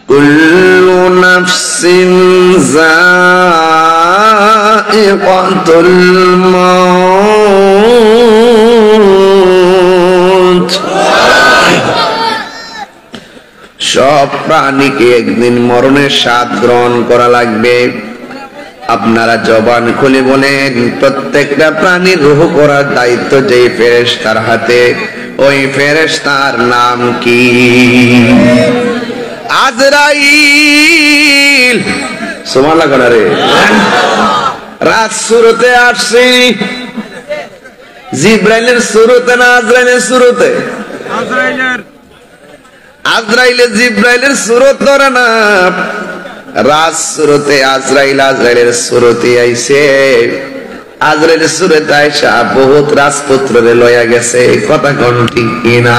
কুল্লু নাফসিন যায়িকাতুল মাউত। সব প্রাণীকে একদিন মরণের স্বাদ গ্রহণ করা লাগবে। আপনারা জবান খুলে বলেন, প্রত্যেকটা প্রাণীর রূহ করার দায়িত্ব যেই ফেরেশতার হাতে, ওই ফেরেশতার নাম কি? আজরাইল। সুবহানাল্লাহ করা রে। রাত শুরুতে আসছি, জিব্রাইলের শুরুতে না আজরাইলের শুরুতে? আজরাইলের জিব্রাইলের শুরুত ধরে না, রাত শুরুতে আজরাইল আজরাইলের শুরুতে আইছে। আজরাইলের শুরুতে আইসা বহুত রাজপুত্ররে লইয়া গেছে। কথা কোন ঠিক কিনা?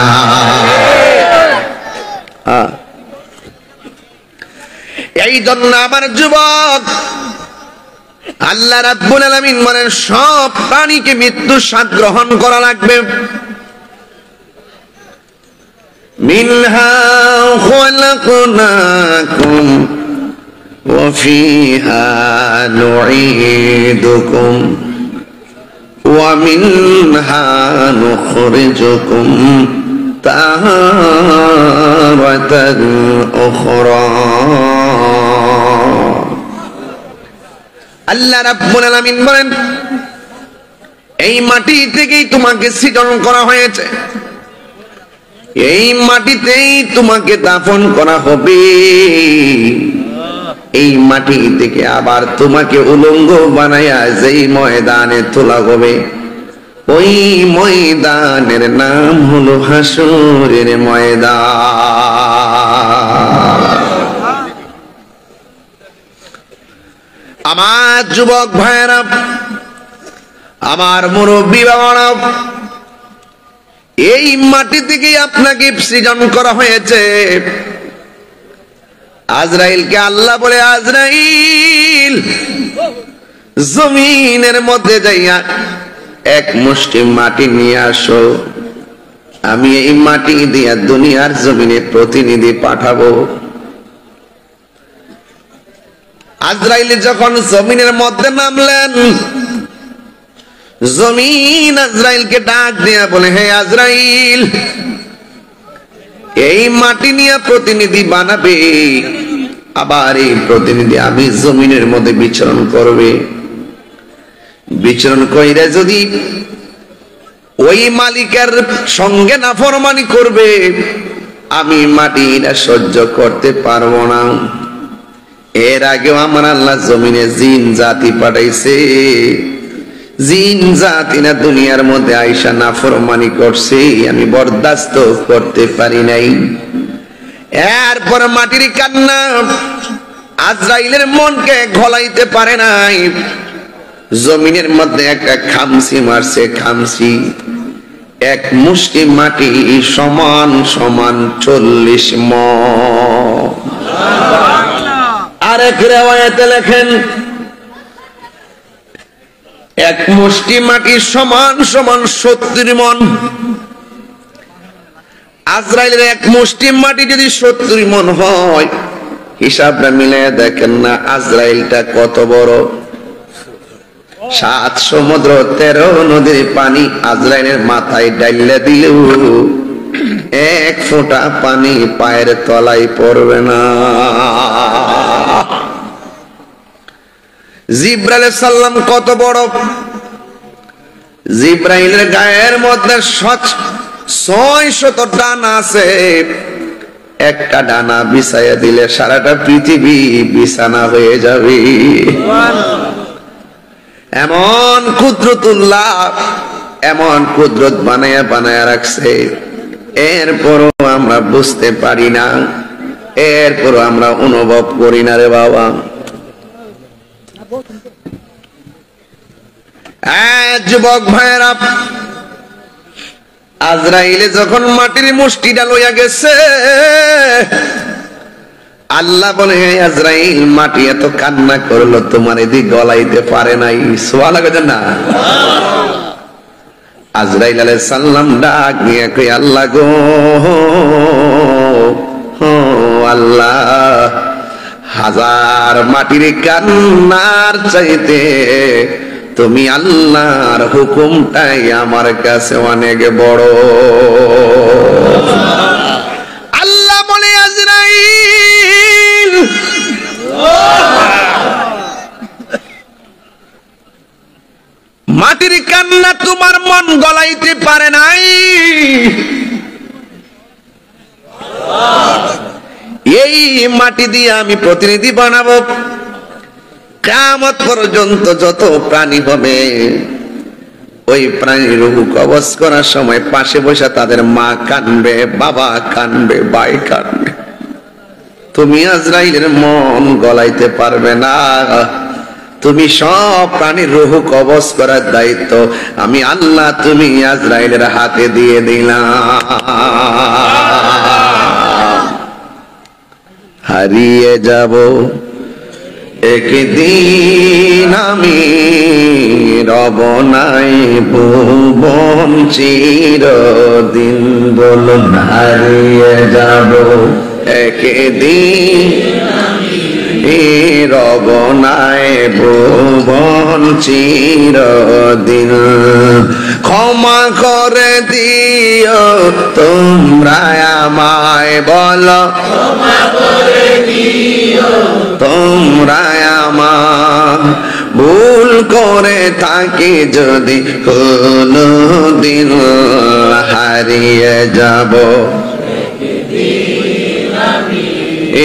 এই জন্য আমার যুবক, আল্লাহ রাব্বুল আলামিন বলেন সব প্রাণীকে মৃত্যুর স্বাদ গ্রহণ করা লাগবে। মিনহা খালাকনাকুম ওয়া ফিহা নুঈদুকুম ওয়া মিনহা নুখরিজুকুম তারাতান উখরা। আল্লাহ রাব্বুল আলামিন বলেন, এই মাটি থেকেই তোমাকে সৃজন করা হয়েছে, এই মাটিতেই তোমাকে দাফন করা হবে, এই মাটি থেকে আবার তোমাকে উলঙ্গ বানায়া যেই ময়দানে তোলা হবে, ওই ময়দানের নাম হলো হাসরের ময়দান। আমার যুবক ভাইরা, আমার মুরব্বী বাবারা, এই মাটি থেকে আপনাকে সৃজন করা হয়েছে। আজরাইলকে আল্লাহ বলে, আজরাইল জমিনের মধ্যে যাইয়া এক মুষ্টি মাটি নিয়ে আসো, আমি এই মাটি দিয়া দুনিয়ার জমিনে প্রতিনিধি পাঠাবো। আজরাইল যখন জমিনের মধ্যে নামলেন, জমিন আজরাইলকে ডাক দিয়া বলে, হে আজরাইল, এই মাটি নিয়ে প্রতিনিধি বানাবে, আবার এই প্রতিনিধি আমি জমিনের মধ্যে বিচরণ করবে। বিচরণ কইরা যদি ওই মালিকের সঙ্গে নাফরমানি করবে, আমি মাটিটা সহ্য করতে পারবো না। এর আগেও আমার আল্লাহ জমিনে জিন জাতি পাঠাইছে, জিন জাতিরা দুনিয়ার মধ্যে আইসা নাফরমানি করছে, আমি বরদাস্ত করতে পারি নাই। এরপর মাটির কান্না আজরাইলের মনকে গলাইতে পারে নাই, জমিনের মধ্যে একটা খামসি মারছে। খামসি এক মুষ্টি মাটি সমান সমান 40 মণ। আরেক রিওয়ায়াতে লেখেন এক মুষ্টি মাটি সমান সমান 70 মণ। আজরাইলের এক মুষ্টি মাটি যদি 70 মণ হয়, হিসাবটা মিলিয়ে দেখেন না আজরাইলটা কত বড়। 7 সমুদ্র 13 নদীর পানি আজরাইলের মাথায় ডাইলে দিলেও এক ফোঁটা পানি পায়ের তলায় পড়বে না। জিব্রাইল সাল্লাম কত বড়, জিব্রাইলের গায়ের মধ্যে 600 ডানা আছে। একটা ডানা বিছাইয়া দিলে সারাটা পৃথিবী বিছানা হয়ে যাবে। এমন কুদরতুল্লাহ, এমন কুদরত বানায়া বানায়া রাখছে, এরপরও আমরা বুঝতে পারি না, এরপরও আমরা অনুভব করি না রে বাবা। যুবক ভাইরা, আজরাইলে যখন মাটির মুষ্টিটা লইয়া গেছে, আল্লাহ বলে, হে আজরাইল, মাটি এত কান্না করলো তোমার এদিক গলাইতে পারে নাই। সুবহানাল্লাহ না? আজরাইল আলাইহিস সালাম ডাক নিয়ে কই, আল্লাহ গো, আল্লাহ, হাজার মাটির কান্নার চাইতে তুমি আল্লাহর হুকুমটাই আমার কাছে অনেক বড়। আল্লাহ বলে আজরাইল, মাটির কান্না তোমার মন গলাইতে পারে নাই, এই মাটি দিয়ে আমি প্রতিনিধি বানাবো। কিয়ামত পর্যন্ত যত প্রাণী হবে, ওই প্রাণীর রূহ কবজ করার সময় পাশে বসে তাদের মা কাঁদবে, বাবা কাঁদবে, ভাই কাঁদবে। তুমি আজরাইলের মন গলাইতে পারবে না। তুমি সব প্রাণীর রূহ কবজ করার দায়িত্ব আমি আল্লাহ, তুমি আজরাইলের হাতে দিয়ে দিলাম। হারিয়ে যাব একদিন আমি, রব নাই ভুবন চিরদিন। বলুন হারিয়ে যাব একদিন, রব নাই ভুবন চিরদিন। ক্ষমা করে দিও তোমরা আমায়, বলো ক্ষমা করে দিও তোমরা আমায়, ভুল করে থাকি যদি কোনো দিন, হারিয়ে যাব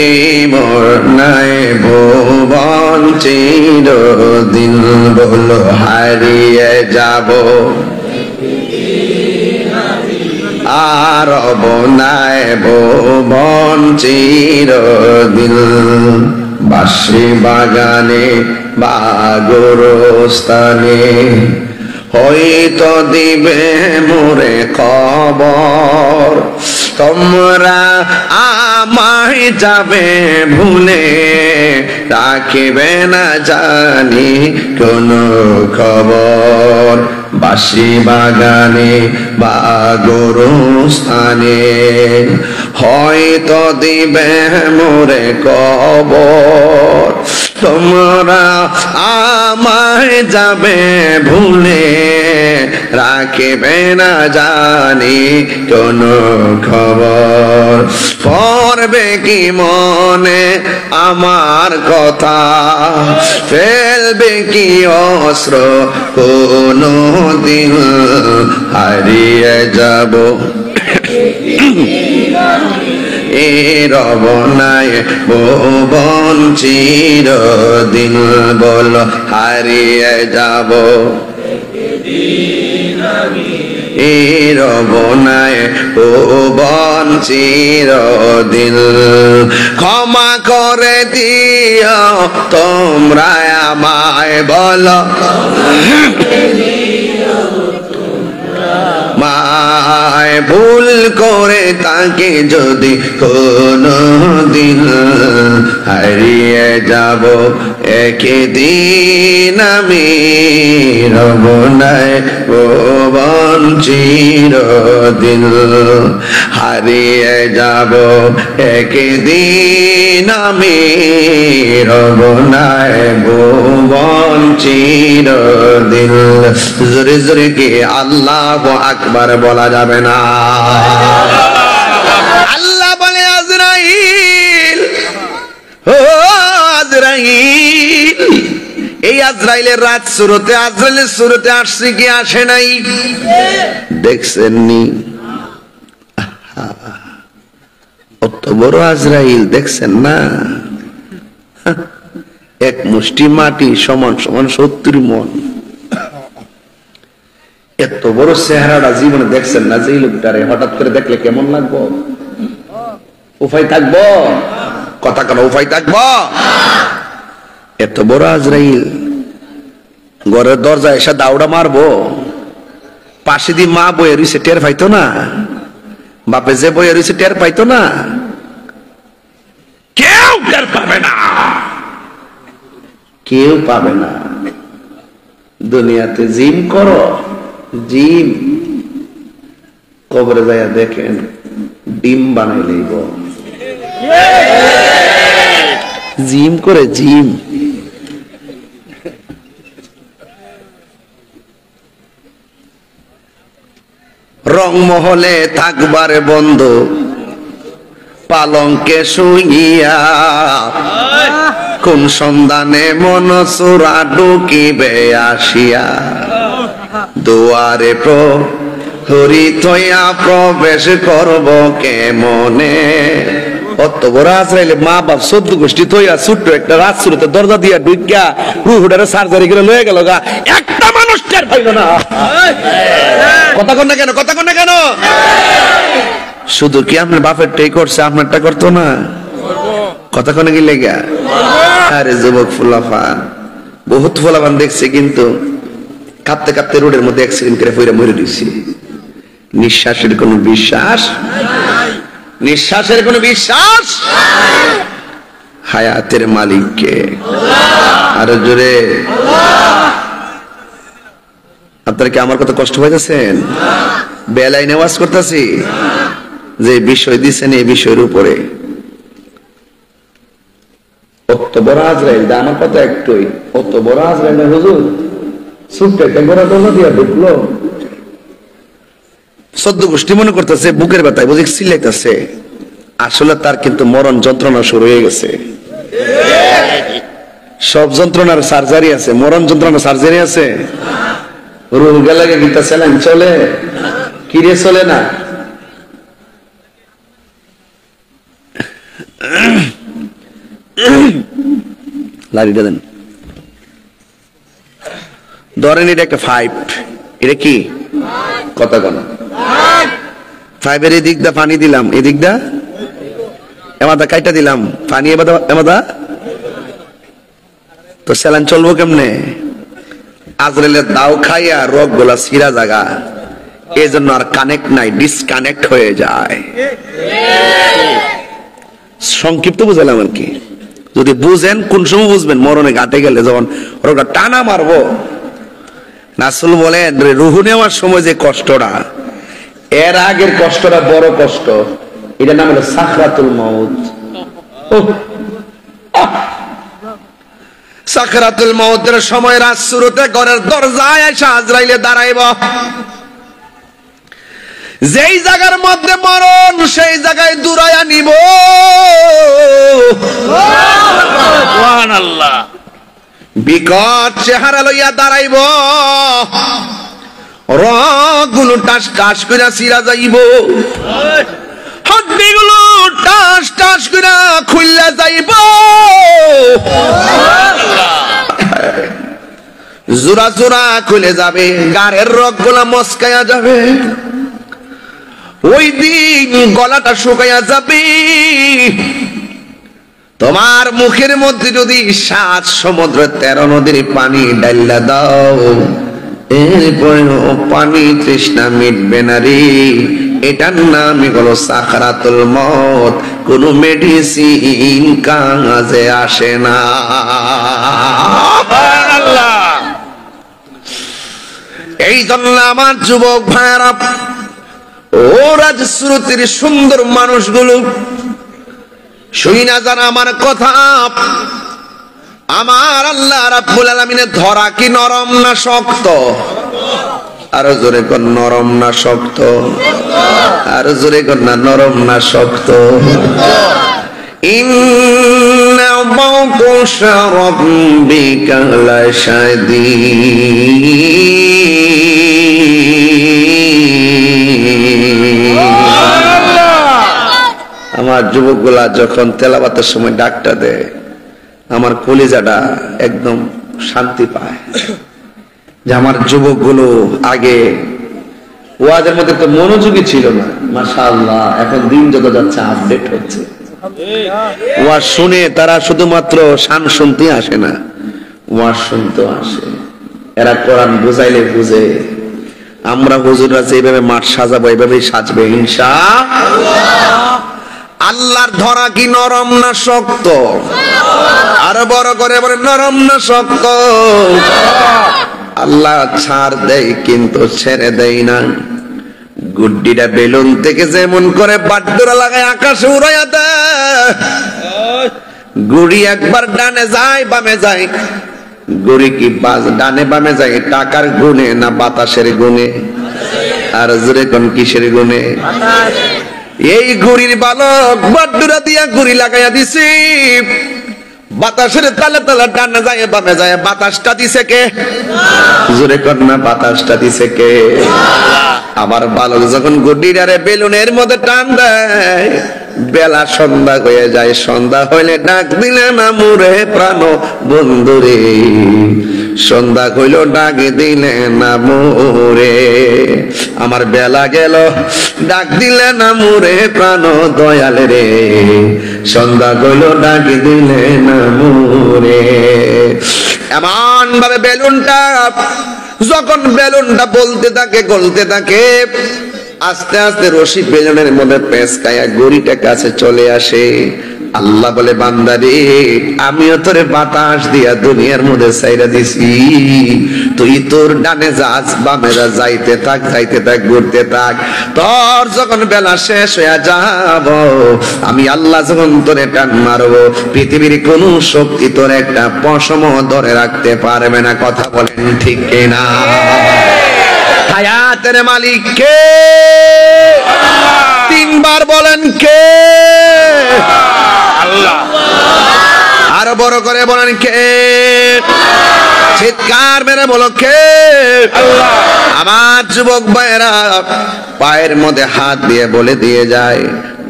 এই মোর নাই ভুবন চিরদিন। বলো হারিয়ে যাব আর নাই ভুবন চিরদিন। বাঁশি বাগানে বা গোরস্থানে হয়তো দিবে মোরে খবর, তোমরা আমায় যাবে ভুলে, রাখিবে না জানি কোনো খবর। বাঁশি বাগানে বা গোরস্থানে হয়তো দিবে মোরে খবর, তোমরা আমায় যাবে ভুলে, রাখিবে না জানি কোনো খবর। পড়বে কি মনে আমার কথা, ফেলবে কি অস্ত্র কোনো দিন, হারিয়ে যাব এ রব নাই ভুবন চিরদিন। বল হারিয়ে যাব এ রব নাই ভুবন চিরদিন। ক্ষমা করে দিও তোমরা আমায়, বলো মায়, ভুল করে তাকে যদি কোনো দিন, হারিয়ে যাব একদিন আমি, রব নাই ভুবন চিরদিন। হারিয়ে যাব একদিন আমি, রব নাই ভুবন চিরদিন। জোরে জোরে কি আল্লাহু আকবার বলা যাবে না? আল্লাহ বলে আজরাইল, ও আজরাইল, এই আজরাইলের রাত শুরুতে, আজরাইলের শুরুতে আসছে কি আসে নাই? দেখছেন নি? অত বড় আজরাইল দেখছেন না? এক মুষ্টি মাটি সমান সমান 70 মন। এত বড় চেহারাটা জীবনে দেখছেন না? যে লোকটারে হঠাৎ করে দেখলে কেমন লাগবো? উপায় থাকবো? কথা কেন উপায় থাকবো? এত বড় আজরাইল ঘরের দরজা এসে দাউড়া মারবো, পাশে দিয়ে মা বয়ে রয়েছে, টের পাইতো না? বাপে যে বয়ে রয়েছে টের পাইতো না? কেউ টের পাবে না, কেউ পাবে না। দুনিয়াতে জিম করো, জিম, কবরে যাইয়া দেখেন ডিম বানাই লইব। জিম করে, জিম। রংমহলে থাকবারে বন্ধ, পালঙ্কে শুইয়া কোন সন্ধানে মন চোরা ঢুকিবে আসিয়া, দুয়ারে প্রহরী থইয়া প্রবেশ করব কেমনে। অত বড় আজরাইলে মা বাপ 14 গোষ্ঠী থইয়া ছোট্ট একটা রাজসুরতে দরজা দিয়া ঢুকিয়া রুহুডারে সার্জারি করে লয়ে গেল গা, একটা মানুষ টের পাইল না। কথা কন না কেন, কথা কন না কেন? শুধু কি আপনার বাপেরটাই করছে, আপনারটা করতো না? কথা কনে কি লেগা? আরে যুবক ফুলাফান, বহুত ফুলাফান দেখছে কিন্তু কাঁপতে কাঁপতে রোডের মধ্যে অ্যাক্সিডেন্ট করে পইরা মরে দিছি। নিঃশ্বাসের কোনো বিশ্বাস, নিঃশ্বাসের কোনো বিশ্বাস। হায়াতের মালিককে আরো জোরে। আপনারা কি আমার কথা কষ্ট পাইতেছেন? বেলায় নেওয়াজ করতেছি, যে বিষয় দিচ্ছেন এই বিষয়ের উপরে অত বড় আজরাইল, আমার কথা একটুই, অত বড় আজরাইল না হুজুর, ছোট্ট একটা গোড়া দোলা দিয়া ঢুকলো। 14 গোষ্ঠী মনে করতেছে বুকের ব্যথায় বুঝে চিল্লাইতেছে, আসলে তার কিন্তু মরণ যন্ত্রণা শুরু হয়ে গেছে। সব যন্ত্রণার সার্জারি আছে, মরণ যন্ত্রণার সার্জারি আছে। রুহ গেলে গীতা স্যালাইন চলে, কিরে চলে না? লাড়িটা দেন, ধরেন এটা একটা 5, এটা কি কথা কোন 5-এর এদিক দা পানি দিলাম, এদিক দা এমাদা কাইটা দিলাম পানি, এমাদা তো স্যালাইন চলবো কেমনে? আজরাইলের দাও খাইয়া রোগ গুলা সিরা জায়গা, এই জন্য আর কানেক্ট নাই, ডিসকানেক্ট হয়ে যায়। সংক্ষিপ্ত বুঝালাম আর কি। যদি বুঝেন কোন সময় বুঝবেন, মরণে ঘাটে গেলে যখন রোগটা টানা মারবো। রাসূল বলেন রুহু নেওয়ার সময় যে কষ্টটা, এর আগের কষ্টটা বড় কষ্ট, এটার নাম হলো সাকরাতুল মউত। সাকরাতুল মউতের সময় রাত শুরুতে ঘরের দরজায় এসে আজরাইলে দাঁড়াইব। যেই জায়গার মধ্যে মরণ, সেই জায়গায় দূরায়া নিব। সুবহানাল্লাহ। বিকট চেহারা লইয়া দাঁড়াইব, রগগুলো টাস টাস কইরা ছিঁড়া যাইব, হাড্ডিগুলো টাস টাস কইরা খুইলা যাইব, জোড়া জোড়া খুলে যাবে, গাড়ের রগগুলা মস্কায়া যাবে। ওই দিন গলাটা শুকাইয়া যাবে। তোমার মুখের মধ্যে যদি 7 সমুদ্র 13 নদীর পানি ডাইলা দাও, এরপরেও পানি তৃষ্ণা মিটবে না রে। এটার নামই হলো সাকরাতুল মউত। কোন মেডিসিন কাজে আসে না। সুবহানাল্লাহ। এই জন্য আমার যুবক ভাইরা, ও রাজশ্রুতির সুন্দর মানুষগুলো, শুইনা যারা আমার কথা, আমার আল্লাহ রাব্বুল আলামিনের ধরা কি নরম না শক্ত? আরো জোরে কোন নরম না শক্ত? আরো জোরে কোন না নরম না শক্ত? ইন্না বাতুশা রাব্বিকা লাশাদীদ। আমার যুবকগুলা যখন তেলাওয়াতের সময় ডাকটা দেয়, আমার কলিজাটা একদম শান্তি পায়। যে আমার যুবকগুলো আগে ওয়াজের মধ্যে তো মনোযোগী ছিল না, মাশাআল্লাহ এখন দিন যত যাচ্ছে আপডেট হচ্ছে। ওয়াজ শুনে তারা শুধুমাত্র শান শুনতে আসে না, ওয়াজ শুনতে আসে। এরা কোরআন বুঝাইলে বুঝে। আমরা হুজুররা যেভাবে মাঠ সাজাবো এইভাবেই সাজবে ইনশাআল্লাহ। আল্লাহর ধরা কি নরম না শক্ত? আরো বড় করে বলে নরম না শক্ত? আল্লাহ ছাড় দেয় কিন্তু ছেড়ে দেয় না। গুড্ডিটা বেলুন থেকে যেমন করে বাট্টুরা লাগায় আকাশে উড়াইয়া দেয়, গুড়ি একবার ডানে যায় বামে যায়, গুড়ি কি ডানে বামে যায় টাকার গুণে না বাতাসের গুণে? আর জোরে কোন কিসের গুণে? এই গুড়ির বালক বাট্টুরা দিয়া গুড়ি লাগাইয়া দিছি, বাতাসের তালে তালে ডানে যায় বামে যায়, বাতাসটা দিছে কে? জোরে কর না, বাতাসটা দিছে কে? আমার বালক যখন গুড্ডিটারে বেলুনের মধ্যে টান দেয়, বেলা সন্ধ্যা হয়ে যায়, সন্ধ্যা হইলে ডাক দিলে না মুরে প্রাণ বন্ধুরে, সন্ধ্যা হইল ডাক দিলে না মুরে, আমার বেলা গেল ডাক দিলে না মুরে প্রাণ দয়াল রে, সন্ধ্যা হইল ডাক দিলে না মুরে। এমন ভাবে বেলুনটা যখন বেলুনটা বলতে থাকে গলতে থাকে, আস্তে আস্তে রশি বেলুনের মধ্যে পেঁচকায়া গড়িটা কাছে চলে আসে। আল্লাহ বলে, বান্দারে আমিও তোরে বাতাস দিয়া দুনিয়ার মধ্যে ছাইরা দিছি, তুই তোর ডানে যাস বামে যা, যাইতে থাক যাইতে থাক ঘুরতে থাক, তোর যখন বেলা শেষ হয়ে যাব আমি আল্লাহ যখন তোরে টান মারবো, পৃথিবীর কোন শক্তি তোর একটা পশম ধরে রাখতে পারবে না। কথা বলেন ঠিক কিনা? হায়াতের মালিক কে? তিনবার বলেন কে? আল্লাহ। আরো বড় করে বলেন কে? চিৎকার মেরে বলো কে? আল্লাহ। আমার যুবক ভাইয়েরা পায়ের মধ্যে হাত দিয়ে বলে দিয়ে যায়,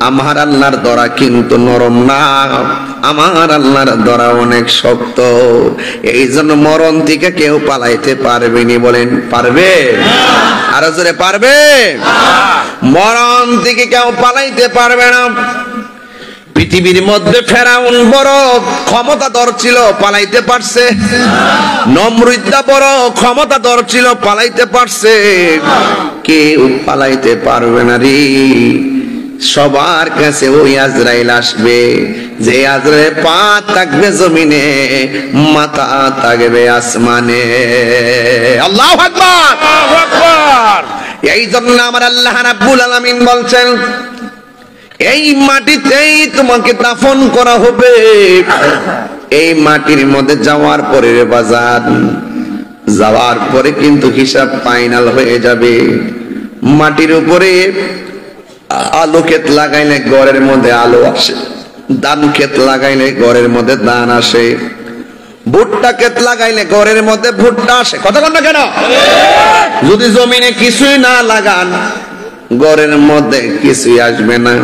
আমার আল্লাহর দরা কিন্তু নরম না, আমার আল্লাহর দরা অনেক শক্ত, এই জন্য মরণ থেকে কেউ পালাইতে পারবেনি। বলেন পারবে? আরো জোরে পারবে? মরণ থেকে কেউ পালাইতে পারবে না। পৃথিবীর মধ্যে ফেরাউন বড় ক্ষমতাধর ছিল, পালাইতে পারছে? নমরুদটা বড় ক্ষমতাধর ছিল, পালাইতে পারছে? কেউ পালাইতে পারবে না রে। সবার কাছে ওই আজরাইল আসবে, যে আজরাইল পা থাকবে জমিনে, মাথা থাকবে আসমানে। আল্লাহু আকবার, আল্লাহু আকবার। এই জন্য আমার আল্লাহ রাব্বুল আলামিন বলছেন, এই মাটিতেই তোমাকে দাফন করা হবে। এই মাটির মধ্যে যাওয়ার পরে বাজার যাওয়ার পরে কিন্তু হিসাব ফাইনাল হয়ে যাবে। মাটির উপরে আলু ক্ষেত লাগাইলে ঘরের মধ্যে আলো আসে, ধান ক্ষেত লাগাইলে ঘরের মধ্যে ধান আসে, ভুট্টা ক্ষেত লাগাইলে ঘরের মধ্যে ভুট্টা আসে। কথা বল না কেন? যদি জমিনে কিছুই না লাগান ঘরের মধ্যে কিছুই আসবে না।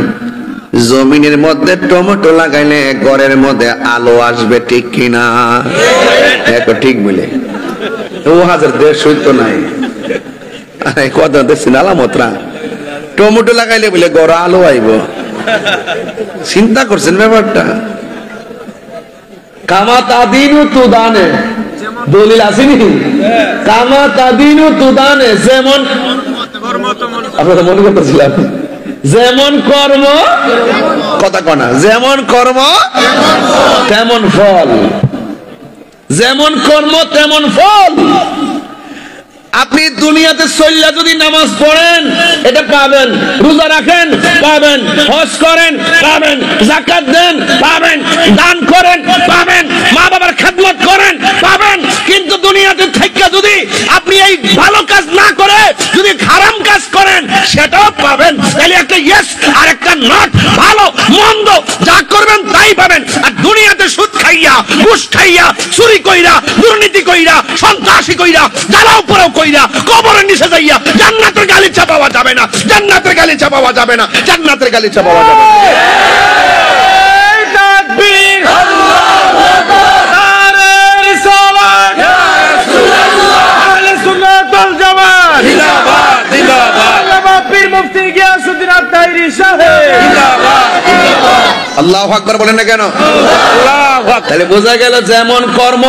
জমিনের মধ্যে টমেটো লাগাইলে ঘরের মধ্যে আলো আসবে, ঠিক কিনা? দেখো ঠিক বলে ও হাজার দেশ সত্য নাই কথা দেখছেন আলামতরা। টমেটো লাগাইলে বলে ঘরে আলো আইব, চিন্তা করছেন ব্যাপারটা? কামা তাদিনু তুদানে দলিল আসেনি? কামা তাদিনু তুদানে, যেমন আপনারা মনে করতেছিলাম যেমন কর্ম, কথা কনা, যেমন কর্ম তেমন ফল, যেমন কর্ম তেমন ফল। আপনি দুনিয়াতে চললে যদি নামাজ পড়েন এটা পাবেন, রোজা রাখেন পাবেন, হজ করেন পাবেন, যাকাত দেন পাবেন, দান করেন পাবেন, মা বাবার খেদমত করেন পাবেন। কিন্তু দুনিয়াতে থেকে যদি আপনি এই ভালো কাজ না করে যদি হারাম কাজ করেন সেটাও পাবেন। তাহলে একটা ইয়েস আর একটা নট, ভালো মন্দ যা করবেন তাই পাবেন। আর দুনিয়াতে সুদ খাইয়া, ঘুষ খাইয়া, চুরি কইরা, দুর্নীতি কইরা, সন্ত্রাসী কইরা, জ্বালাও পোড়াও কইরা কবরের নিচে যাইয়া জান্নাতের গালিচা পাওয়া যাবে না, জান্নাতের গালিচা পাওয়া যাবে না, জান্নাতের গালিচা পাওয়া যাবে না। তাকবীর, আল্লাহু আকবার, নারে রিসালাত, ইয়া রাসূলুল্লাহ, আহলে সুন্নাত ওয়াল জামাত জিন্দাবাদ, জিন্দাবাদ, আল্লামা পীর মুফতি গিয়াসউদ্দিন আত-তাইরি সাহেব জিন্দাবাদ, জিন্দাবাদ। আল্লাহু আকবার বলেন না কেন? আল্লাহু আকবার। তাহলে বোঝা গেল যেমন কর্ম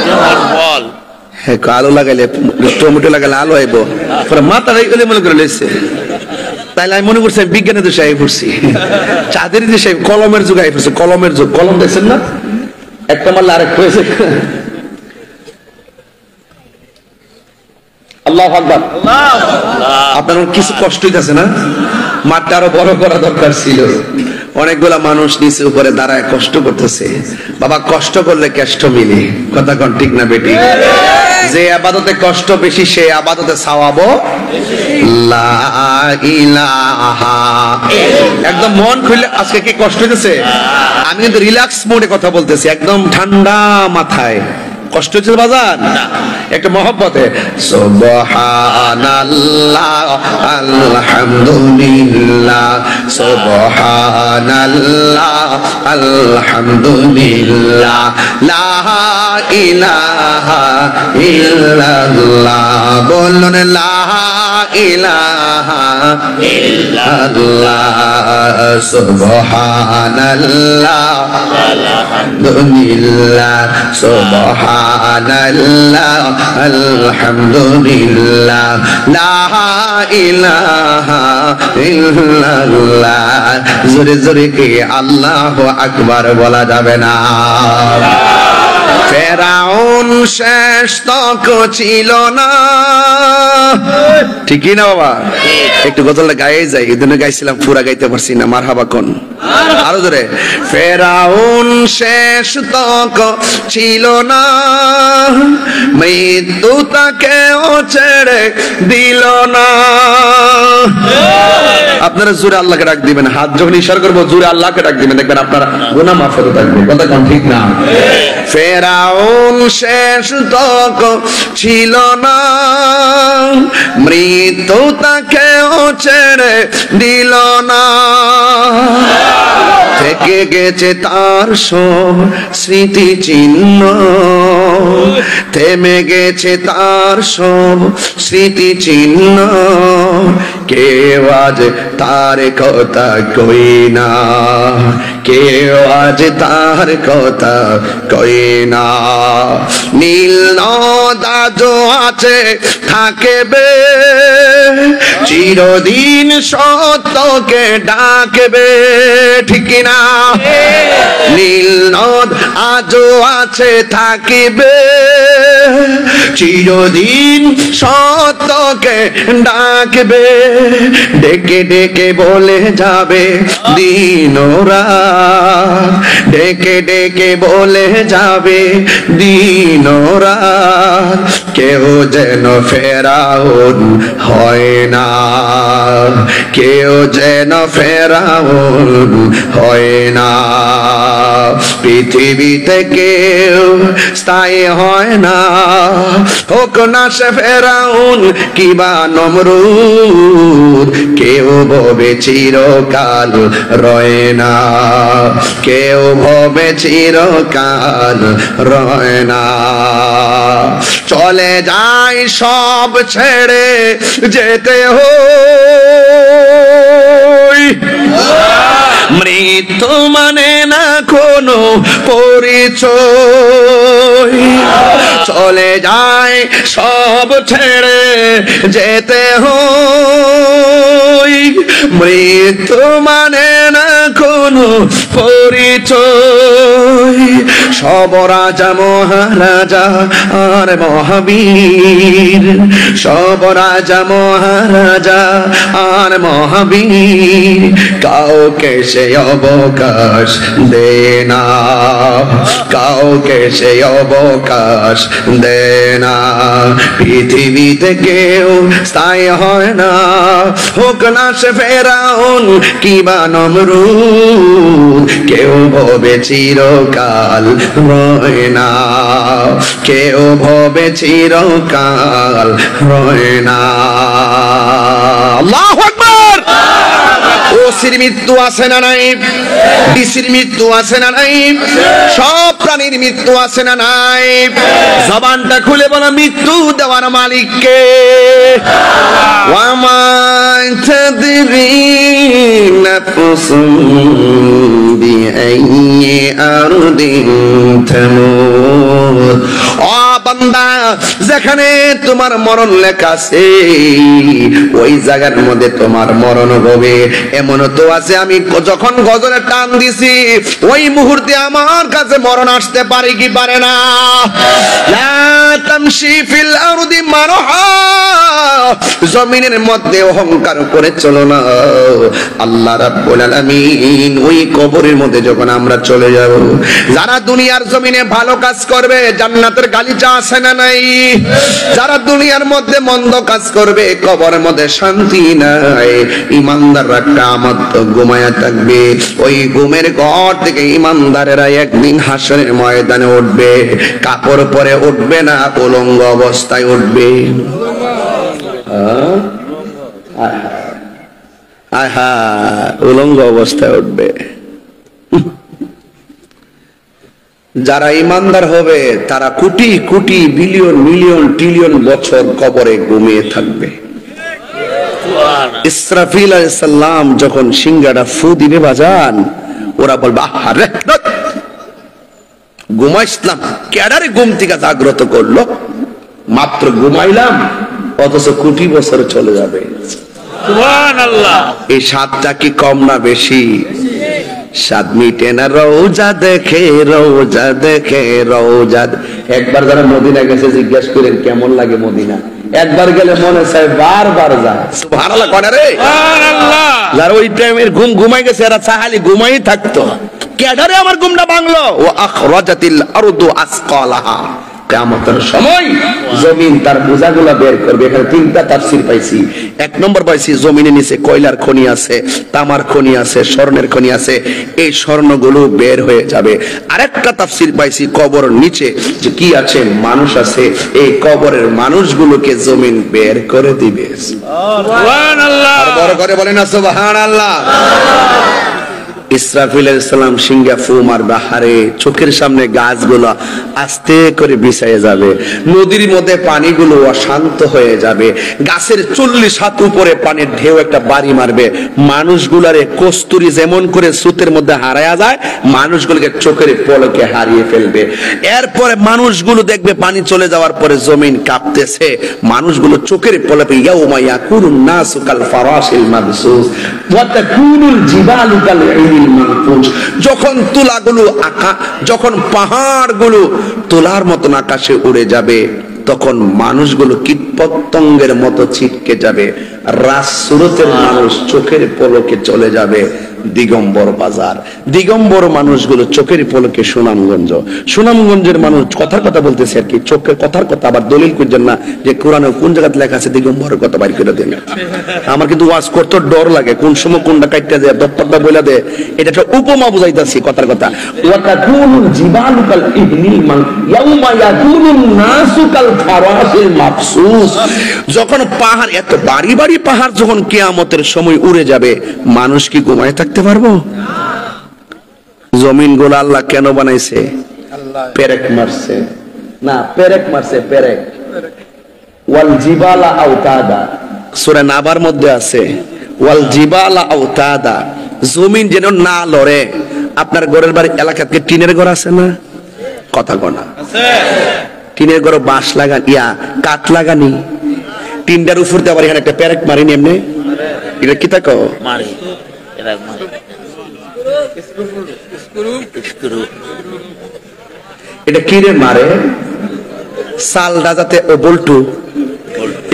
তেমন ফল। আলো লাগাইলে টমেটো লাগাইলে আলো আইব, মাথা মনে করে লেছে। তাইলে আমি মনে করছি বিজ্ঞানের দেশে আই পড়ছি, চাঁদের দেশে কলমের যুগ আই পড়ছে। কলমের যুগ, কলম দেখছেন না? একটা মারলে আরেক হয়েছে। আল্লাহু আকবার। আপনার কিছু কষ্ট হইতাছে না? মাঠটা আরো বড় করা দরকার ছিল। অনেকগুলা মানুষ নিচে উপরে দাঁড়ায় কষ্ট করতেছে। বাবা, কষ্ট করলে কেষ্ট মিলে, কথা কোন ঠিক না বেটি? যে আবাদতে কষ্ট বেশি সে আবাদতে সওয়াবও লা ইলাহা। একদম মন খুলে আজকে কি কষ্ট হইতেছে? আমি কিন্তু রিল্যাক্স মোডে কথা বলতেছি, একদম ঠান্ডা মাথায়। কষ্ট হচ্ছে বাজার একটা মহব্বতে সুবহানাল্লাহ আলহামদুলিল্লাহ সুবহানাল্লাহ আলহামদুলিল্লাহ লা ইলাহা ইল্লাল্লাহ বলুন লা ইলাহা ইল্লাল্লাহ সুবহানাল্লাহ আলহামদুলিল্লাহ সুবহানাল্লাহ আলহামদুলিল্লাহ লা ইলাহা ইল্লাল্লাহ। জোরে জোরে কি আল্লাহু আকবার বলা যাবে না? ফেরাউন শেষ তক ছিল না, ঠিকই না বাবা? একটু গজলটা গায়ে যাই, এদিনে গাইছিলাম, পুরা গাইতে পারছি না। মারহাবা কোন আরো জোরে। ফেরাউন শেষ তক ছিল না, মৃত্যু তাকেও ছেড়ে দিল না। আপনারা জোরে আল্লাহকে ডাক দিবেন, হাত যখন ইশারা করবো জোরে আল্লাহকে ডাক দিবেন, দেখবেন আপনারা গুনাহ মাফ হতে থাকবে। কথা কোন ঠিক না? ফেরাউন শেষ তক ছিল না, মৃত্যু তাকেও ছেড়ে দিল না। থেকে গেছে তার সব স্মৃতি চিহ্ন, থেমে গেছে তার সব স্মৃতি চিহ্ন। কেউ আজ তার কথা কই না, কেউ আজ তার কথা কই না। নীল নদ আছে থাকবে, চিরদিন সত্যকে ডাকবে, ঠিক না? নীল নদ আজও আছে থাকিবে, চিরদিন সত্যকে ডাকবে। ডেকে ডেকে বলে যাবে দিন রাত, ডেকে ডেকে বলে যাবে দিন রাত। কেউ যেন ফেরাউন হয় না, কেউ যেন ফেরাউন হয় না। পৃথিবীতে কেউ স্থায়ী হয় না, হোক না সে ফেরাউন কিবা নমরুদ। কেউ ভবে চিরকাল রয় না, কেউ ভবে চিরকাল রয় না। চলে যায় সব ছেড়ে যেতে হয়, মৃত্যু মানে না কোনো পরিচয়। চলে যায় সব ছেড়ে যেতে হয়, মৃত্যু মানে না কোনো পরিচয়। সব রাজা মহারাজা আর মহাবীর, সব রাজা মহারাজা আর মহাবীর। কাউকে সে অবকাশ দে না, কাউকে সে অবকাশ দে না। পৃথিবীতে কেউ স্থায়ী হয় না, হোক না সে ফেরাউন কিবা নমরুদ। কেউ ভবে চিরকাল রয় না, কেউ ভবে চিরকাল রয় না। আল্লাহু আকবার। ওসির মৃত্যু আছে না নাই? ডিসির মৃত্যু আছে না নাই? সব প্রাণীর মৃত্যু আছে না নাই? জবানটা খুলে বলো মৃত্যু দেওয়ার মালিক কে? ওয়ামা তাদরি নাফসুন বিআইয়ি আরদিন তামুত। ও বান্দা, যে যেখানে তোমার মরণ লেখা আছে ওই জায়গার মধ্যে তোমার মরণ হবে। এমন তো আছে আমি যখন গজরে টান দিছি ওই মুহূর্তে আমার কাছে মরণ আসতে পারে কি পারে না? লা তামশি ফিল আরদি মারহা, জমিনের মধ্যে অহংকার করে চলো না। আল্লাহ রাব্বুল আলামিন ওই কবরের মধ্যে যখন আমরা চলে যাব, যারা দুনিয়ার জমিনে ভালো কাজ করবে জান্নাতের গালিচা আছে না নাই? যারা দুনিয়ার মধ্যে মন্দ কাজ করবে কবরের মধ্যে শান্তি নাই। ইমানদাররা কিয়ামত ঘুমায়া থাকবে, ওই ঘুমের ঘর থেকে ইমানদারেরা একদিন হাসরের ময়দানে উঠবে। কাপড় পরে উঠবে না, উলঙ্গ অবস্থায় উঠবে। আহা, উলঙ্গ অবস্থায় উঠবে। যারা ইমানদার হবে তারা crore crore billion million trillion বছর কবরে ঘুমিয়ে থাকবে। ইসরাফিল আলাইহিস সালাম যখন সিংহাটা ফু দিবে বাজান, ওরা বলবে আরে ঘুমাইছিলাম, কেডারে ঘুম থেকে জাগ্রত করলো? মাত্র ঘুমাইলাম, অথচ কোটি বছর চলে যাবে। সুবহানাল্লাহ। এই স্বাদটা কি কম না বেশি? স্বাদ মিটে না রওজা দেখে, রওজা দেখে, রওজা। একবার যারা মদিনা গেছে জিজ্ঞেস করেন কেমন লাগে মদিনা, একবার গেলে মনে চায় বারবার যায়। সুবহানাল্লাহ করে রে, সুবহানাল্লাহ। যারা ওই টাইমের ঘুম ঘুমাই গেছে এরা চাহালি ঘুমাই থাকতো। কেডারে আমার ঘুমটা ভাঙলো? ও আখরাজাতিল আরদু আসকালাহা, কিয়ামতের সময় জমিন তার বোঝাগুলো বের করবে। এখানে তিনটা তাফসীর পাইছি। এক নম্বর পাইছি জমিনের নিচে কয়লার খনি আছে, তামার খনি আছে, স্বর্ণের খনি আছে, এই স্বর্ণগুলো বের হয়ে যাবে। আরেকটা তাফসীর পাইছি কবর নিচে যে কি আছে, মানুষ আছে, এই কবরের মানুষগুলোকে জমিন বের করে দিবে। সুবহানাল্লাহ। আর বড় করে বলেন না সুবহানাল্লাহ। ইসরাফিল আলাইহিস সালাম সিংহা ফু মারবে, হারে চোখের সামনে গাছগুলো আস্তে করে বিছায়ে যাবে, নদীর মধ্যে পানিগুলো অশান্ত হয়ে যাবে, গাছের 40 হাত উপরে পানির ঢেউ একটা বাড়ি মারবে, মানুষগুলারে কস্তুরি যেমন করে সুতের মধ্যে হারায়া যায় মানুষগুলোকে চোখের পলকে হারিয়ে ফেলবে। এরপরে মানুষগুলো দেখবে পানি চলে যাওয়ার পরে জমিন কাঁপতেছে, মানুষগুলো চোখের পলকে ইয়াউমা ইয়াকুনুন নাসু কাল ফারাশিল মাবসুস ওয়া তাকুনুল জিবালু কাল যখন তুলাগুলো যখন পাহাড়গুলো তুলার মতন আকাশে উড়ে যাবে তখন মানুষগুলো কীটপতঙ্গের মতো ছিটকে যাবে। রাসূলুতের মানুষ চোখের পলকে চলে যাবে দিগম্বর বাজার, দিগম্বর মানুষগুলো চোখের পলকে সুনামগঞ্জ, সুনামগঞ্জের মানুষ কথার কথা বলতেছে আর কি, চোখের কথার কথা আবার দলিল করছেন না যে কোরআনে কোন জায়গাতে লেখা আছে দিগম্বরের কথা বাইর করে দেন। আমার কিন্তু ওয়াজ করতে ডর লাগে, কোন সময় কোনটা কাটতে যায় দপ্তরটা বলে দেয়, এটা একটা উপমা বুঝাইতাছি কথার কথা। ওয়া তাকুনুল জিবালু কাল ইহনিল মান ইয়াউমা ইয়াকুনুন নাসু কাল ফারাশিল মাবসুস, যখন পাহাড় এত বাড়ি বাড়ি পাহাড় যখন কিয়ামতের সময় উড়ে যাবে মানুষ কি ঘুমায় থাকতে পারবো? জমিন গুলো আল্লাহ কেন বানাইছে? পেরেক মারছে না, পেরেক মারছে, পেরেক। ওয়াল জিবালা আওতাদা, সূরা নাবার মধ্যে আছে ওয়াল জিবালা আওতাদা, জমিন যেন না লড়ে। আপনার ঘরের বাড়ি এলাকাতে টিনের ঘর আছে না? কথা গোনা আছে, টিনের ঘর বাঁশ লাগান ইয়া কাঠ লাগানি, টিনটার উপর দিয়ে আবার এখানে একটা পেরেক মারিনি এমনি, এটা কি তাকো মারি, এটা কিরে মারে সাল রাজাতে ও বল্টু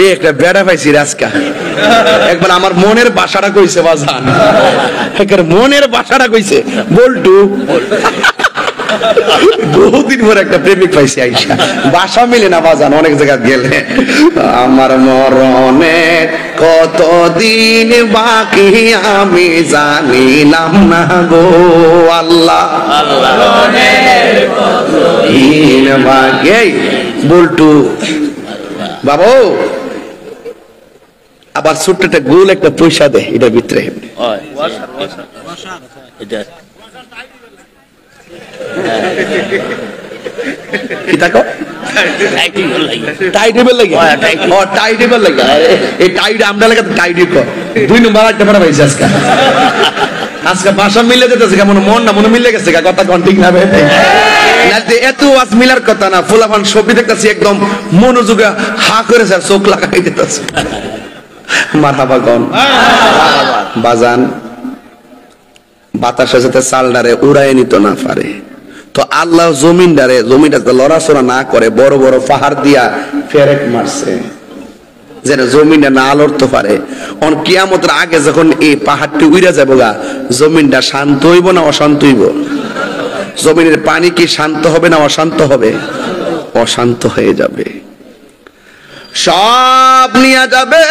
এই একটা বেড়া পাইছি রাজকা। একবার আমার মনের ভাষাটা কইছে বাজান, একবার মনের ভাষাটা কইছে বল্টু। বহুদিন পর একটা প্রেমিক পাইছি আইসা, বাসা মিলে না বাজান অনেক জায়গা গেলে। আমার মরণে কতদিন বাকি আমি জানিলাম না গো আল্লাহ, দিন বাকি। বল্টু বাবু আবার ছোট্ট একটা গোল একটা পয়সা দে এটার ভিতরে, কি তাকো টাইটেবল লাগে, ও টাইটেবল লাগে, এই টাইট আমরা লাগে টাইটই কর। 2 নম্বর একটা পড়া পাইছি আজকে, আজকে ভাষা মিলে যেতেছে কেমন মন না মনে মিলে গেছে কথা কোন ঠিক না ভাই। এত ওয়াজ মিলার কথা না, ফুলাফান ছবি দেখতেছি একদম মনোযোগে হা করে স্যার চোখ লাগাই দিতেছে। মারহাবা গন বাজান, বাতাসে যাতে চালডারে উড়াই নিত না পারে, তো আল্লাহ জমিনটা লড়াচড়া না করে বড় বড় পাহাড় দিয়া ফেরেক মারছে যেন জমিনটা না লড়তে পারে। কিয়ামতের আগে যখন এই পাহাড়টি উইরা যাবো গা, জমিনটা শান্ত হইব না অশান্ত হইব? জমিনের পানি কি শান্ত হবে না অশান্ত হবে? অশান্ত হয়ে যাবে, সব নিয়ে যাবে।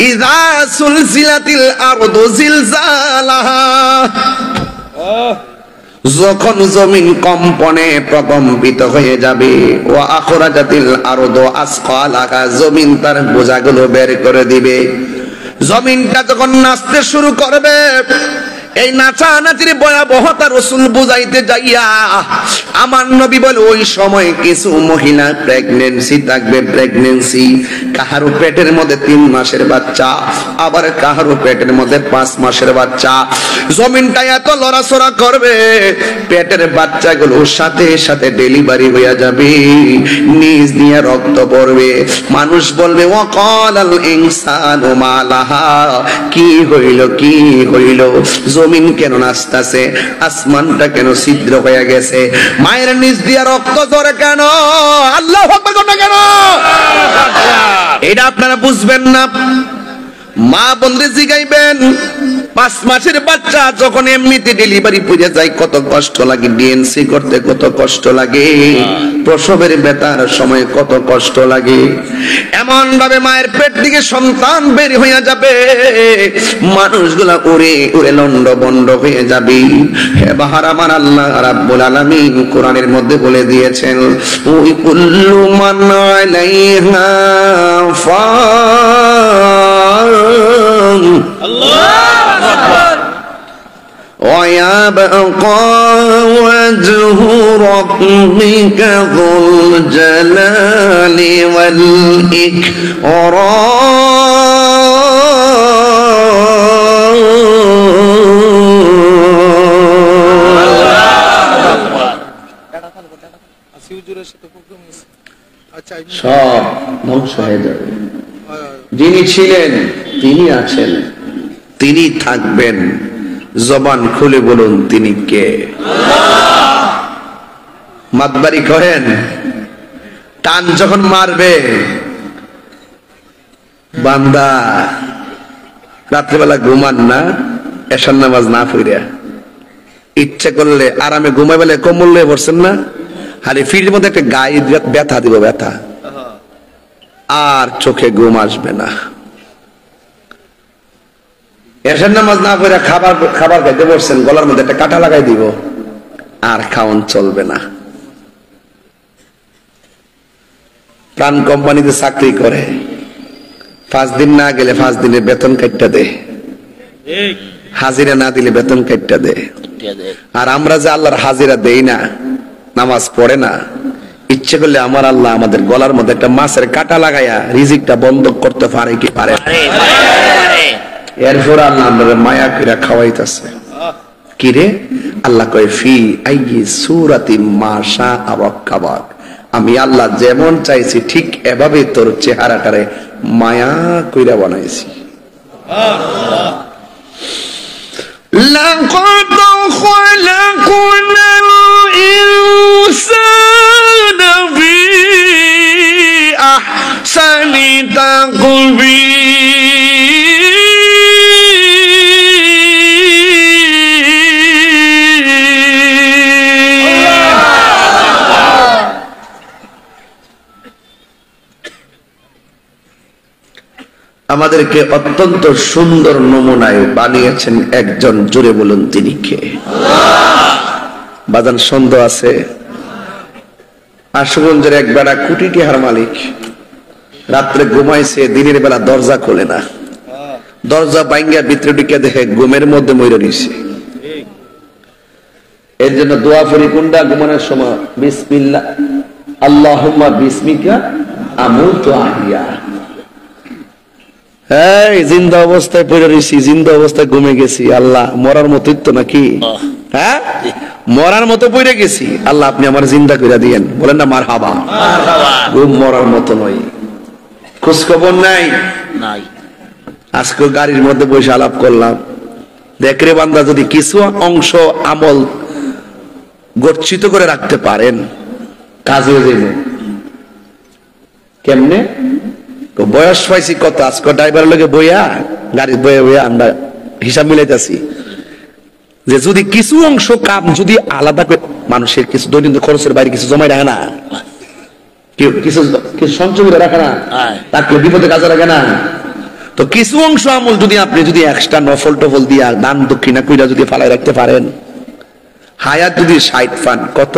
ইযা সুলসিলাতিল আরদু জিলজালাহা, যখন জমিন কম্পনে প্রকম্পিত হয়ে যাবে। ওয়া আখরাজাতিল আরদু আসকালাহা, জমিন তার বোঝাগুলো বের করে দিবে। জমিনটা যখন নাচতে শুরু করবে, এই নাচানাচির ভয়াবহতা রাসূল বুঝাইতে যাইয়া আমার নবী বলে ওই সময় কিছু মহিলা প্রেগন্যান্সি থাকবে। প্রেগন্যান্সি কাহারো পেটের মধ্যে 3 মাসের বাচ্চা, আবার কাহারো পেটের মধ্যে 5 মাসের বাচ্চা। জমিনটা এত লড়াচড়া করবে, পেটের বাচ্চাগুলো সাথে সাথে ডেলিভারি হয়ে যাবে, নিজ দিয়ে রক্ত পড়বে। মানুষ বলবে ওয়াকালাল ইনসানু মা লাহা, কি হইল কি হইল? জমিন কেন নাচতেছে? আসমানটা কেন ছিদ্র হয়ে গেছে? মায়ের নিচ দিয়ে রক্ত ঝরে কেন? আল্লাহু আকবার কেন? এটা আপনারা বুঝবেন না। মা বন্ধে জিগাইবেন, 5 মাসের বাচ্চা যখন এমনিতে ডেলিভারি পড়ে যায় কত কষ্ট লাগে, ডিএনসি করতে কত কষ্ট লাগে, প্রসবের ব্যথার সময় কত কষ্ট লাগে। এমন ভাবে মায়ের পেট থেকে সন্তান বের হয়ে যাবে, মানুষগুলা উড়ে উড়ে লন্ড বন্ড হয়ে যাবে। হে বাহার আমার আল্লাহ রাব্বুল আলামিন কোরআনের মধ্যে বলে দিয়েছেন, ওই কুল্লু মান আলাইহা ফান, আল্লাহু আকবার, ويبقى وجه ربك ذو الجلال والإكرام। সব ধ্বংস হয়ে যাবে। যিনি ছিলেন তিনি আছেন, তিনি থাকবেন। জবান খুলে বলুন তিনি কে? মাতবাড়ি করেন, টান যখন মারবে বান্দা রাত্রিবেলা ঘুমান না, এশার নামাজ না পড়িয়া ইচ্ছা করলে আরামে ঘুমাই বেলে কম্বল লয়ে পড়ছেন না, হারে ফিরের মধ্যে একটা গায়ে ব্যথা দিব, ব্যথা, আর চোখে ঘুম আসবে না। এশার নামাজ না পড়ে খাবার খাইতে বসছেন, গলার মধ্যে একটা কাঁটা লাগাই দিব, আর খাওয়ান চলবে না। প্রাণ কোম্পানিতে চাকরি করে, 5 দিন না গেলে 5 দিনের বেতন কাটটা দে, হাজিরা না দিলে বেতন কাটটা দে। আর আমরা যে আল্লাহর হাজিরা দেই না, নামাজ পড়ে না, ইচ্ছে করলে আমার আল্লাহ আমাদের গলার মধ্যে একটা মাছের কাঁটা লাগাইয়া রিজিকটা বন্ধ করতে পারে কি পারে? এরপর আল্লাহ আমাদের মায়া করে খাওয়াইতেছে। কি রে? আল্লাহ কয় ফি আইয়ি সূরাতিন মা শাআ রাক্কাবাক, আমি আল্লাহ যেমন চাইছি ঠিক এভাবে তোর চেহারাটারে মায়া কইরা বানাইছি। লাকাদ খালাকনাল ইনসানা ফি আহসানি তাকবীর। আমাদেরকে অত্যন্ত সুন্দর নমুনায় বানিয়েছেন একজন, জোরে বলুন তিনি কে? বাজান সন্দেহ আছে? আশুগঞ্জের এক বেড়া কোটি টাকার মালিক, রাত্রে ঘুমাইছে, দিনের বেলা দরজা খোলে না, দরজা ভাঙ্গা ভিতরে ঢুকে দেখে ঘুমের মধ্যে মরে রইছে। এর জন্য দোয়া করি কোনটা? ঘুমানোর সময় বিসমিল্লাহ আল্লাহুম্মা বিসমিকা আমুতু আহইয়া। এই জিন্দা অবস্থায় পড়ে রইছি, জিন্দা অবস্থায় ঘুমে গেছি, আল্লাহ মরার মতোই তো নাকি? হ্যাঁ, মরার মতো পড়ে গেছি, আল্লাহ আপনি আমার জিন্দা করে দিয়েন, বলেন না মারহাবা। ঘুম মরার মতো নয়, খোঁজ খবর নাই। আজকে গাড়ির মধ্যে বসে আলাপ করলাম, দেখ রে বান্দা, যদি কিছু অংশ আমল গচ্ছিত করে রাখতে পারেন কাজ হয়ে যাবে। কেমনে? বয়স পাইছি কত, আজকে ড্রাইভারের লোকে বইয়া গাড়ি বইয়া বইয়া আমরা হিসাব মিলাইতেছি যে যদি কিছু অংশ কাম যদি আলাদা করে মানুষের কিছু দৈনন্দিন খরচের বাইরে কিছু জমাই রাখে না, কিছু কিছু সঞ্চয় করে রাখে না, তাকে বিপদে কাজে রাখে না, তো কিছু অংশ আমল যদি আপনি যদি এক্সট্রা নফল টফল দিয়া দান দক্ষিণা কইরা যদি ফালাই রাখতে পারেন, হায়াত যদি 60 পান, কত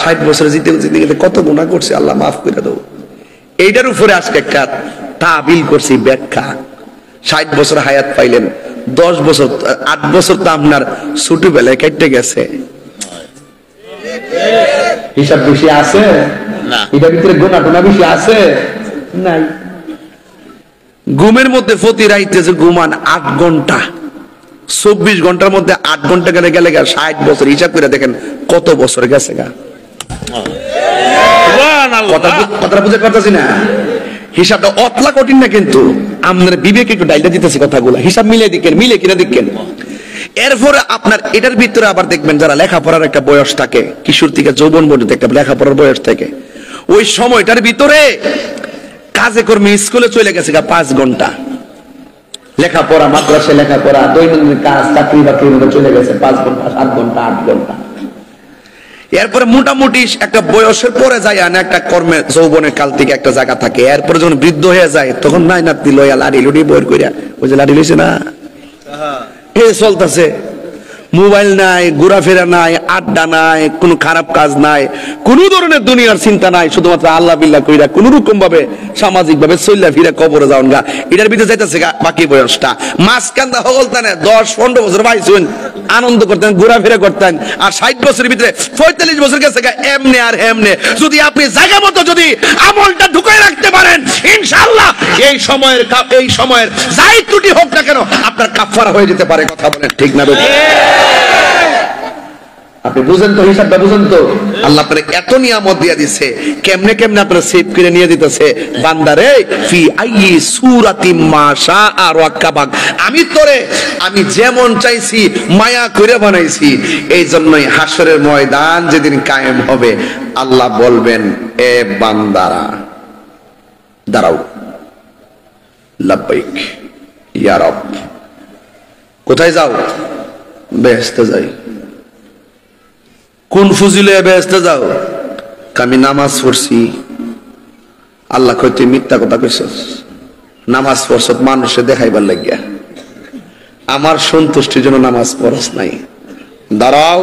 60 বছরে জিতে জিতে গেলে কত গুনাহ করছে, আল্লাহ মাফ করে দাও। এইটার উপরে আজকে একটা তাবিল করছি ব্যাখ্যা। 60 বছর হায়াত পাইলেন, 10 বছর 8 বছর তো আপনার ছোটবেলায় কেটে গেছে, হিসাব বেশি আছে না, এটার ভিতরে গুনাহ টুনা বেশি আছে নাই। ঘুমের মধ্যে প্রতি রাইতে যে ঘুমান 8 ঘন্টা, 24 ঘন্টার মধ্যে 8 ঘন্টা গেলে গেলে 60 বছর, হিসাব করে দেখেন কত বছর গেছে গা। কথা বুঝতে পারতেছি না, হিসাবটা অতলা কঠিন না, কিন্তু আপনার বিবেকে একটু ডাইলটা দিতেছি কথাগুলো, হিসাব মিলে দিকেন, মিলে কিনা দিকেন। এরপরে আপনার এটার ভিতরে আবার দেখবেন যারা লেখাপড়ার একটা বয়স থাকে, কিশোর থেকে যৌবন পর্যন্ত একটা লেখাপড়ার বয়স থাকে, ওই সময়টার ভিতরে কাজে কর্মে স্কুলে চলে গেছে 5 ঘন্টা, লেখাপড়া মাদ্রাসায় লেখাপড়া, দৈনন্দিন কাজ চাকরি বাকরির মধ্যে চলে গেছে 5 ঘন্টা 7 ঘন্টা 8 ঘন্টা। এরপরে মোটামুটি একটা বয়সের পরে যায় না, একটা কর্মে যৌবনের কাল থেকে একটা জায়গা থাকে, এরপরে যখন বৃদ্ধ হয়ে যায় তখন নাই নাতি লইয়া লাড়ি লুড়ি বই করিয়া, ওই যে লাড়ি লইছে না, এই চলতেছে, মোবাইল নাই, ঘোরাফেরা নাই, আড্ডা নাই, কোনো খারাপ কাজ নাই, কোন ধরনের দুনিয়ার চিন্তা নাই, শুধুমাত্র আল্লাহ বিল্লাহ কইরা কোন রকম ভাবে সামাজিক ভাবে চল্লা ফিরা কবরে যাওন গা, এটার ভিতরে যাইতেছে গা বাকি বয়সটা। মাঝখানটা হগলতানে 10-15 বছর পাইছেন, আনন্দ করতেন, ঘোরাফেরা করতেন, আর 60 বছরের ভিতরে 45 বছর গেছে গা এমনে আর হেমনে। যদি আপনি জায়গা মতো যদি আমলটা ঢুকাই রাখতে পারেন, ইনশাআল্লাহ এই সময়ের যাই ত্রুটি হোক না কেন আপনার কাফারা হয়ে যেতে পারে। কথা বলেন ঠিক না? আপনি বুঝেন তো, হিসাবটা বুঝেন তো? আল্লাহ আপনার এত নিয়ামত দিয়ে দিছে, কেমনে কেমনে আপনার সেভ করে নিয়ে দিতেছে, বান্দারে ফি আইয়ি সূরাতিম মা শাআ রাক্কাবাক, আমি তোরে আমি যেমন চাইছি মায়া করে বানাইছি। এই জন্যই হাসরের ময়দান যেদিন কায়েম হবে, আল্লাহ বলবেন, এ বান্দারা দাঁড়াও, লাব্বাইক ইয়া রব। কোথায় যাও? বেহেশতে যাই। কোন ফজিলে বেহেশতে যাও? আমি নামাজ পড়ছি। আল্লাহ কই তুই মিথ্যা কথা কইছস, নামাজ পড়ছ মানুষে দেখাইবার লাগিয়া, আমার সন্তুষ্টির জন্য নামাজ পড়স নাই। দাঁড়াও,